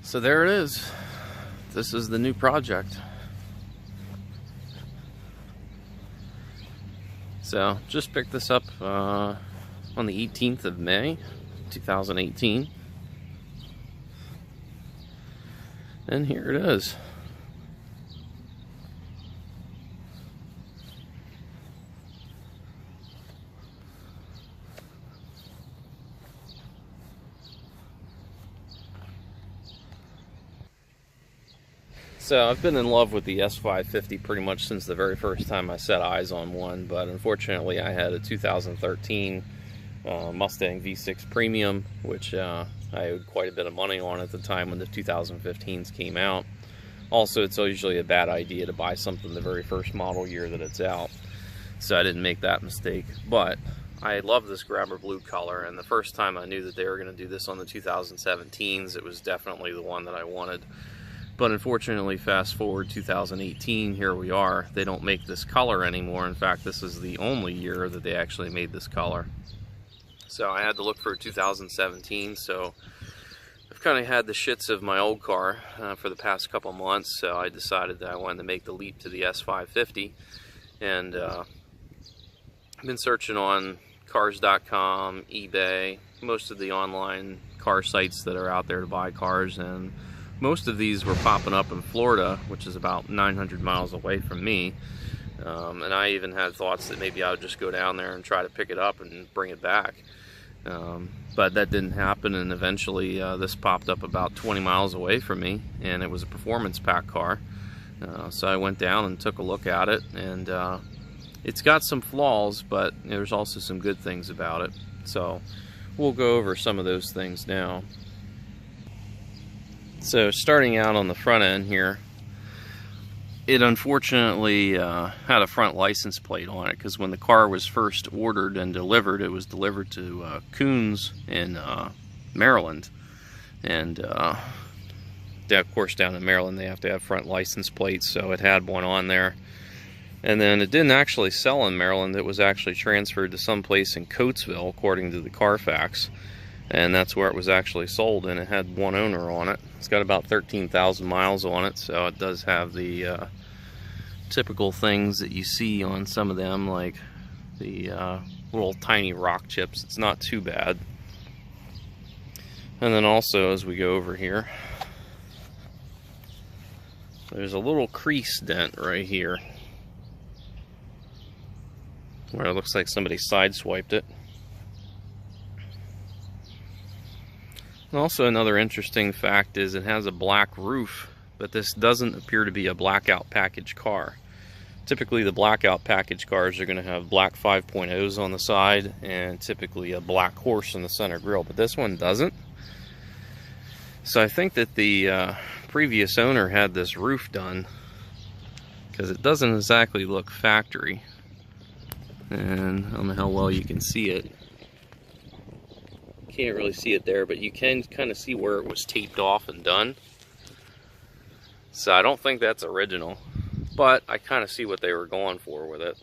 So there it is. This is the new project. So just picked this up on the 18th of May 2018, and here it is. So I've been in love with the S550 pretty much since the very first time I set eyes on one, but unfortunately I had a 2013 Mustang V6 Premium, which I owed quite a bit of money on at the time when the 2015s came out. Also, it's usually a bad idea to buy something the very first model year that it's out, so I didn't make that mistake. But I love this grabber blue color, and the first time I knew that they were going to do this on the 2017s, it was definitely the one that I wanted. But unfortunately, fast forward 2018, here we are. They don't make this color anymore. In fact, this is the only year that they actually made this color. So I had to look for 2017. So I've kind of had the shits of my old car for the past couple months. So I decided that I wanted to make the leap to the S550. And I've been searching on cars.com, eBay, most of the online car sites that are out there to buy cars, and most of these were popping up in Florida, which is about 900 miles away from me. And I even had thoughts that maybe I would just go down there and try to pick it up and bring it back. But that didn't happen, and eventually this popped up about 20 miles away from me, and it was a performance pack car. So I went down and took a look at it, and it's got some flaws, but there's also some good things about it. So we'll go over some of those things now. So starting out on the front end here, it unfortunately had a front license plate on it, because when the car was first ordered and delivered, it was delivered to Coons in Maryland. And of course down in Maryland they have to have front license plates, so it had one on there. And then it didn't actually sell in Maryland. It was actually transferred to some place in Coatesville, according to the Carfax. And that's where it was actually sold, and it had one owner on it. It's got about 13,000 miles on it, so it does have the typical things that you see on some of them, like the little tiny rock chips. It's not too bad. And then also, as we go over here, there's a little crease dent right here where it looks like somebody sideswiped it. And also, another interesting fact is it has a black roof, but this doesn't appear to be a blackout package car. Typically the blackout package cars are going to have black 5.0s on the side and typically a black horse in the center grille, but this one doesn't. So I think that the previous owner had this roof done, because it doesn't exactly look factory. And I don't know how well you can see it. Can't really see it there, but you can kind of see where it was taped off and done. So I don't think that's original, but I kind of see what they were going for with it.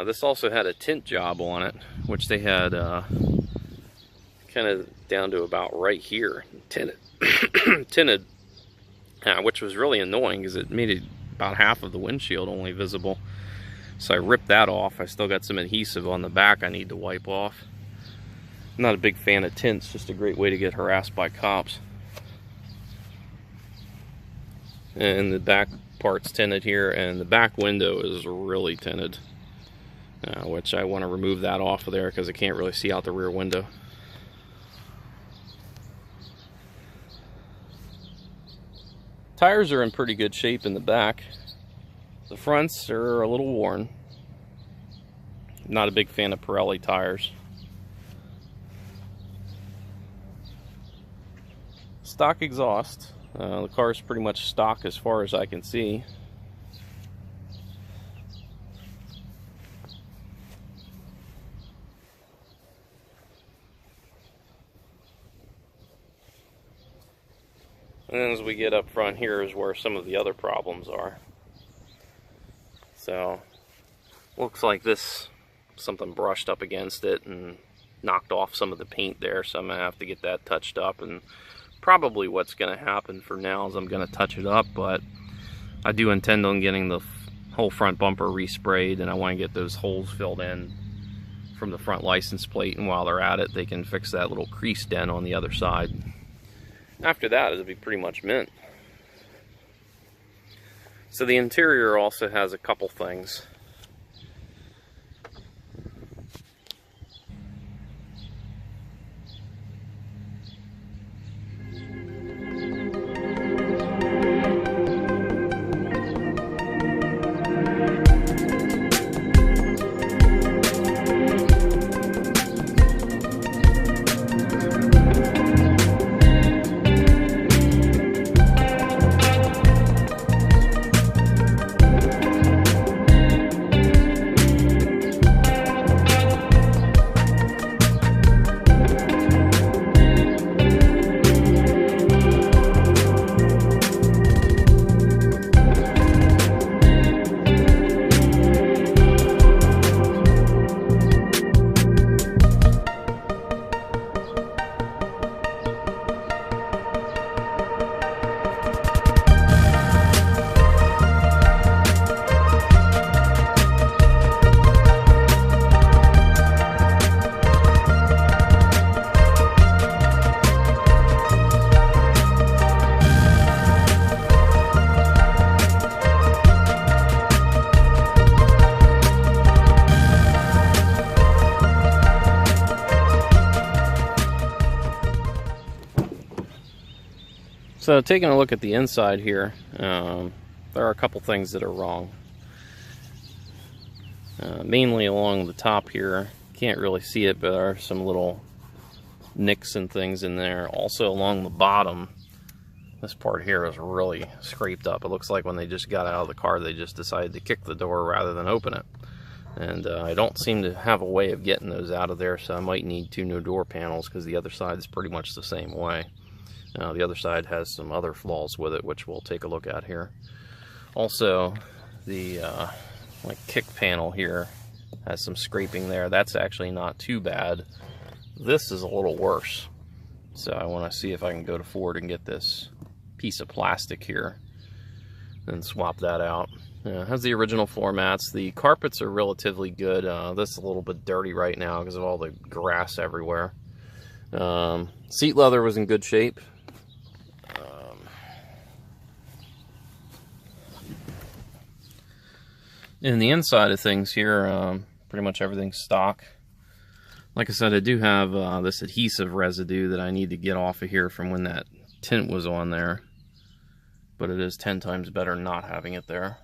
This also had a tint job on it, which they had kind of down to about right here, tinted, tinted, which was really annoying because it made it about half of the windshield only visible. So I ripped that off. I still got some adhesive on the back I need to wipe off. I'm not a big fan of tints, just a great way to get harassed by cops. And the back part's tinted here, and the back window is really tinted, which I want to remove that off of there because I can't really see out the rear window. Tires are in pretty good shape in the back. The fronts are a little worn. Not a big fan of Pirelli tires. Stock exhaust. The car is pretty much stock as far as I can see. And then as we get up front here is where some of the other problems are. So, looks like this, something brushed up against it and knocked off some of the paint there, so I'm going to have to get that touched up and probably what's going to happen for now is I'm going to touch it up, but I do intend on getting the whole front bumper resprayed, and I want to get those holes filled in from the front license plate, and while they're at it, they can fix that little crease dent on the other side. After that, it'll be pretty much mint. So the interior also has a couple things. So taking a look at the inside here, there are a couple things that are wrong. Mainly along the top here, can't really see it, but there are some little nicks and things in there. Also along the bottom, this part here is really scraped up. It looks like when they just got out of the car, they just decided to kick the door rather than open it. And I don't seem to have a way of getting those out of there, so I might need two new door panels, because the other side is pretty much the same way. The other side has some other flaws with it, which we'll take a look at here. Also, the kick panel here has some scraping there. That's actually not too bad. This is a little worse. So I want to see if I can go to Ford and get this piece of plastic here and swap that out. It has the original floor mats. The carpets are relatively good. This is a little bit dirty right now because of all the grass everywhere. Seat leather was in good shape. In the inside of things here, pretty much everything's stock. Like I said, I do have this adhesive residue that I need to get off of here from when that tint was on there. But it is 10 times better not having it there.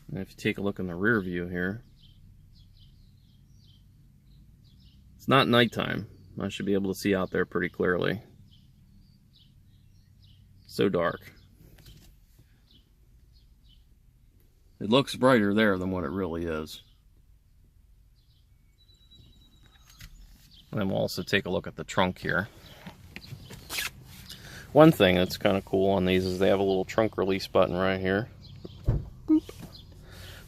And if you take a look in the rear view here, it's not nighttime. I should be able to see out there pretty clearly. So dark. It looks brighter there than what it really is. And then we'll also take a look at the trunk here. One thing that's kind of cool on these is they have a little trunk release button right here. Boop.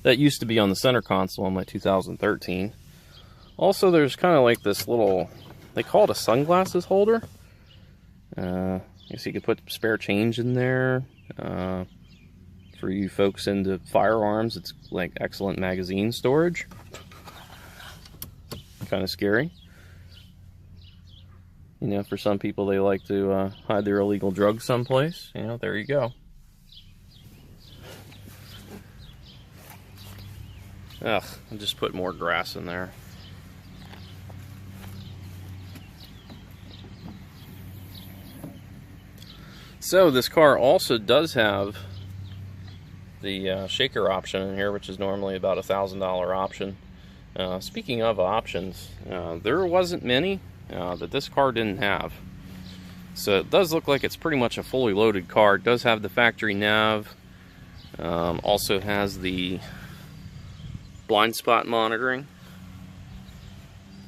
That used to be on the center console on my 2013. Also, there's kind of like this little, they call it a sunglasses holder. I guess you could put spare change in there. For you folks into firearms, it's like excellent magazine storage. Kind of scary. You know, for some people, they like to hide their illegal drugs someplace. You know, there you go. Ugh, I'll just put more grass in there. So this car also does have the shaker option in here, which is normally about a $1,000 option. Speaking of options, there wasn't many that this car didn't have. So it does look like it's pretty much a fully loaded car. It does have the factory nav. Also has the blind spot monitoring.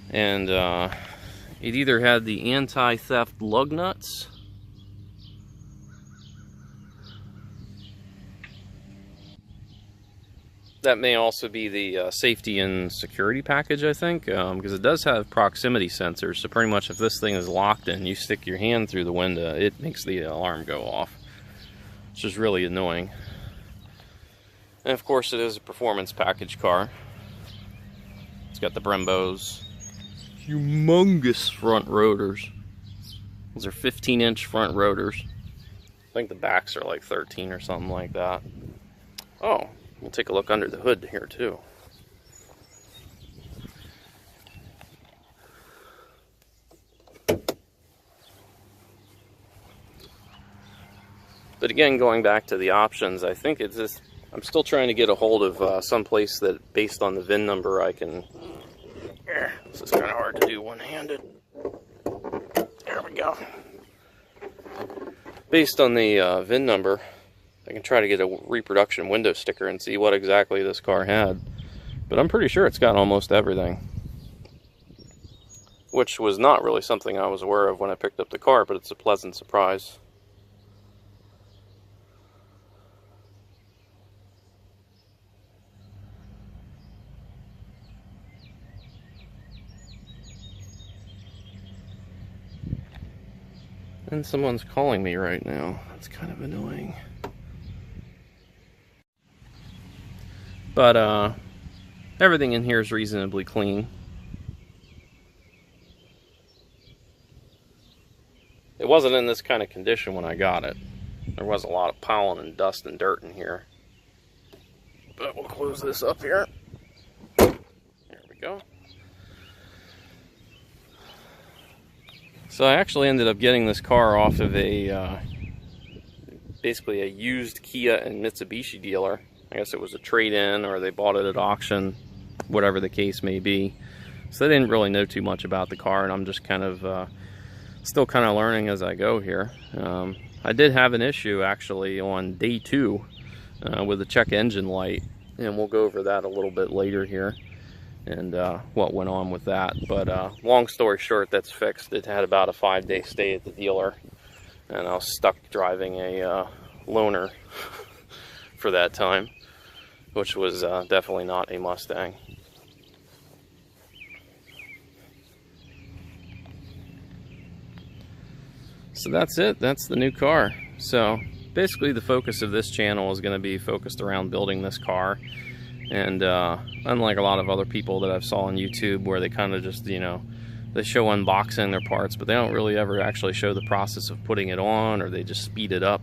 And it either had the anti-theft lug nuts, That may also be the safety and security package, I think, because it does have proximity sensors. So pretty much if this thing is locked and you stick your hand through the window, it makes the alarm go off, which is really annoying. And of course it is a performance package car. It's got the Brembo's humongous front rotors. Those are 15-inch front rotors. I think the backs are like 13 or something like that. Oh, we'll take a look under the hood here too. But again, going back to the options, I think it's just, I'm still trying to get a hold of some place that, based on the VIN number, I can... This is kind of hard to do one-handed. There we go. Based on the VIN number, I can try to get a reproduction window sticker and see what exactly this car had. But I'm pretty sure it's got almost everything. Which was not really something I was aware of when I picked up the car, but it's a pleasant surprise. And someone's calling me right now. That's kind of annoying. But everything in here is reasonably clean. It wasn't in this kind of condition when I got it. There was a lot of pollen and dust and dirt in here. But we'll close this up here. There we go. So I actually ended up getting this car off of a basically a used Kia and Mitsubishi dealer. I guess it was a trade-in, or they bought it at auction, whatever the case may be. So they didn't really know too much about the car, and I'm just kind of still kind of learning as I go here. I did have an issue actually on day 2 with the check engine light, and we'll go over that a little bit later here, and what went on with that. But long story short, that's fixed. It had about a 5-day stay at the dealer, and I was stuck driving a loaner for that time, which was definitely not a Mustang. So that's it. That's the new car. So basically the focus of this channel is going to be focused around building this car. And unlike a lot of other people that I've saw on YouTube, where they kind of just, you know, they show unboxing their parts, but they don't really ever actually show the process of putting it on, or they just speed it up.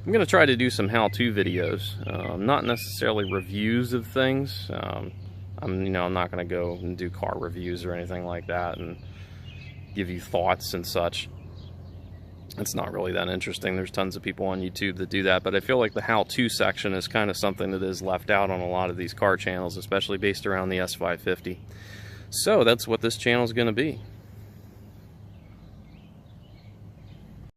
I'm going to try to do some how-to videos, not necessarily reviews of things. I'm not going to go and do car reviews or anything like that and give you thoughts and such. It's not really that interesting. There's tons of people on YouTube that do that, but I feel like the how-to section is kind of something that is left out on a lot of these car channels, especially based around the S550. So that's what this channel is going to be.